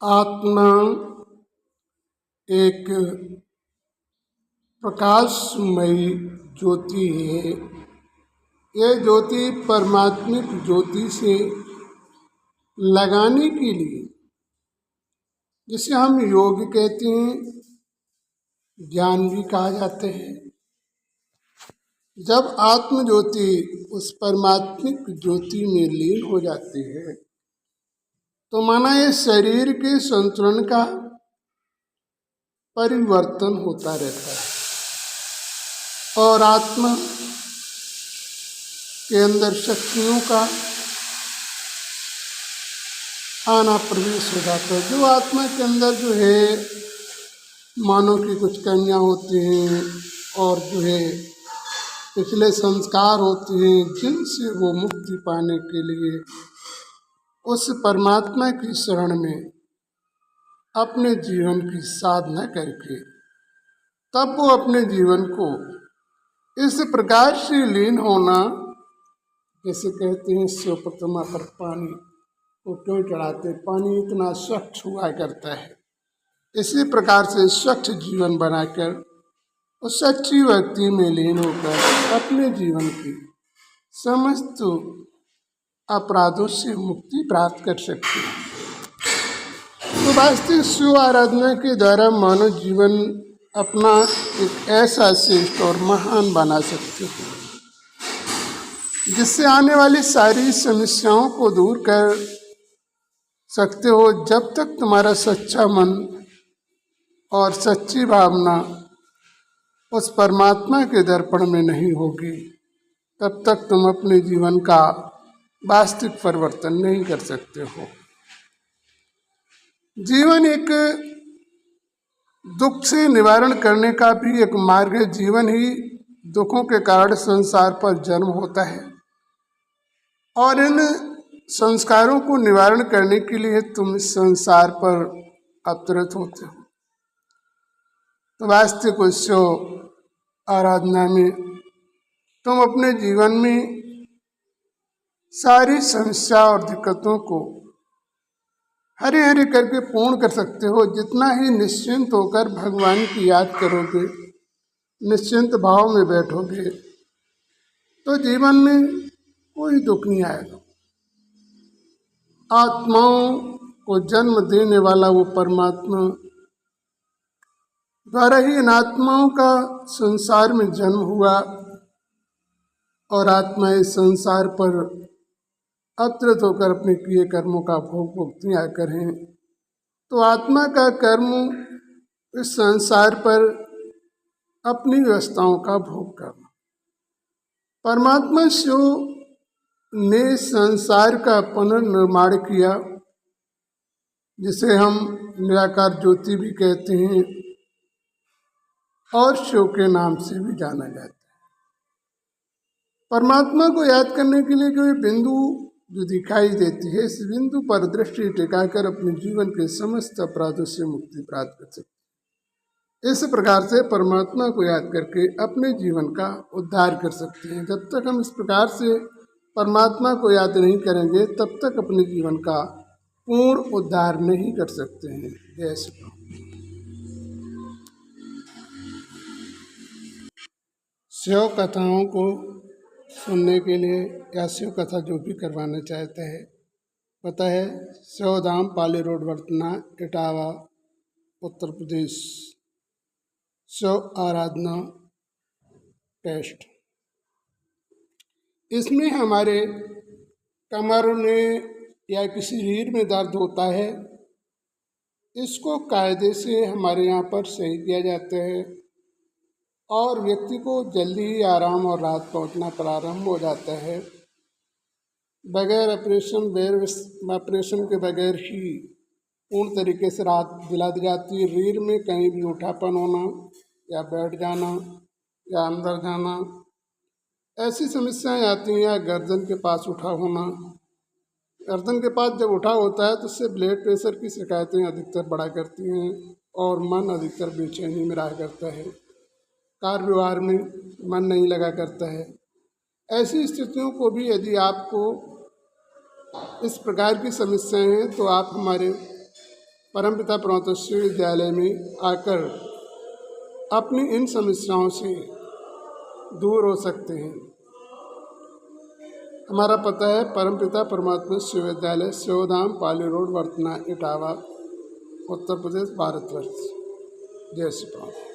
आत्मा एक प्रकाशमयी ज्योति है। यह ज्योति परमात्मिक ज्योति से लगाने के लिए, जिसे हम योग कहते हैं, ज्ञान भी कहा जाता है। जब आत्म ज्योति उस परमात्मिक ज्योति में लीन हो जाती है तो माना ये शरीर के संतुलन का परिवर्तन होता रहता है और आत्मा के अंदर शक्तियों का आना प्रवेश हो जाता है। जो आत्मा के अंदर जो है मानव की कुछ कमियां होती हैं और जो है पिछले संस्कार होते हैं, जिनसे वो मुक्ति पाने के लिए उस परमात्मा की शरण में अपने जीवन की साधना करके तब वो अपने जीवन को इस प्रकार से लीन होना, जैसे कहते हैं शिव प्रतिमा पर पानी को क्यों चढ़ाते, पानी इतना स्वच्छ हुआ करता है। इसी प्रकार से स्वच्छ जीवन बनाकर उस सच्ची भक्ति में लीन होकर अपने जीवन की समस्त अपराधों से मुक्ति प्राप्त कर सकते हैं। तो वास्तविक शिव आराधना के द्वारा मानव जीवन अपना एक ऐसा श्रेष्ठ और महान बना सकते हो, जिससे आने वाली सारी समस्याओं को दूर कर सकते हो। जब तक तुम्हारा सच्चा मन और सच्ची भावना उस परमात्मा के दर्पण में नहीं होगी, तब तक तुम अपने जीवन का वास्तविक परिवर्तन नहीं कर सकते हो। जीवन एक दुख से निवारण करने का भी एक मार्ग है। जीवन ही दुखों के कारण संसार पर जन्म होता है और इन संस्कारों को निवारण करने के लिए तुम इस संसार पर अवतरित होते हो। तो वास्तविक शिव आराधना में तुम अपने जीवन में सारी समस्या और दिक्कतों को हरे हरे करके पूर्ण कर सकते हो। जितना ही निश्चिंत होकर भगवान की याद करोगे, निश्चिंत भाव में बैठोगे, तो जीवन में कोई दुख नहीं आएगा। आत्माओं को जन्म देने वाला वो परमात्मा द्वारा ही इन आत्माओं का संसार में जन्म हुआ और आत्मा इस संसार पर अवतरित होकर अपने किए कर्मों का भोग भुगतियाँ करें। तो आत्मा का कर्म इस संसार पर अपनी व्यवस्थाओं का भोग करना। परमात्मा शिव ने संसार का पुनर्निर्माण किया, जिसे हम निराकार ज्योति भी कहते हैं और शिव के नाम से भी जाना जाता है। परमात्मा को याद करने के लिए कोई बिंदु जो दिखाई देती है, इस बिंदु पर दृष्टि टिकाकर अपने जीवन के समस्त अपराधों से मुक्ति प्राप्त कर सकते हैं। इस प्रकार से परमात्मा को याद करके अपने जीवन का उद्धार कर सकते हैं। जब तक हम इस प्रकार से परमात्मा को याद नहीं करेंगे, तब तक अपने जीवन का पूर्ण उद्धार नहीं कर सकते हैं। जय श्री राम। शिव कथाओं को सुनने के लिए या शिव कथा जो भी करवाना चाहते हैं, पता है शिवधाम पाली रोड वर्तना इटावा उत्तर प्रदेश। शिव आराधना टेस्ट। इसमें हमारे कमर में या किसी रीढ़ में दर्द होता है, इसको कायदे से हमारे यहाँ पर सही किया जाता है और व्यक्ति को जल्दी ही आराम और राहत पहुँचना प्रारंभ हो जाता है। बगैर ऑपरेशन के बगैर ही पूर्ण तरीके से राहत दिला दी जाती है। रीढ़ में कहीं भी उठापन होना या बैठ जाना या अंदर जाना, ऐसी समस्याएं आती हैं। या गर्दन के पास उठा होना, गर्दन के पास जब उठा होता है तो उससे ब्लड प्रेशर की शिकायतें अधिकतर बढ़ा करती हैं और मन अधिकतर बेचैनी में रहा करता है। कार्य व्यवहार में मन नहीं लगा करता है। ऐसी स्थितियों को भी यदि आपको इस प्रकार की समस्याएं हैं तो आप हमारे परमपिता परमात्मा विश्वविद्यालय में आकर अपनी इन समस्याओं से दूर हो सकते हैं। हमारा पता है परमपिता परमात्मा विश्वविद्यालय, सेवधाम, पाली रोड, वर्तना, इटावा, उत्तर प्रदेश, भारतवर्ष। जय श्री राम।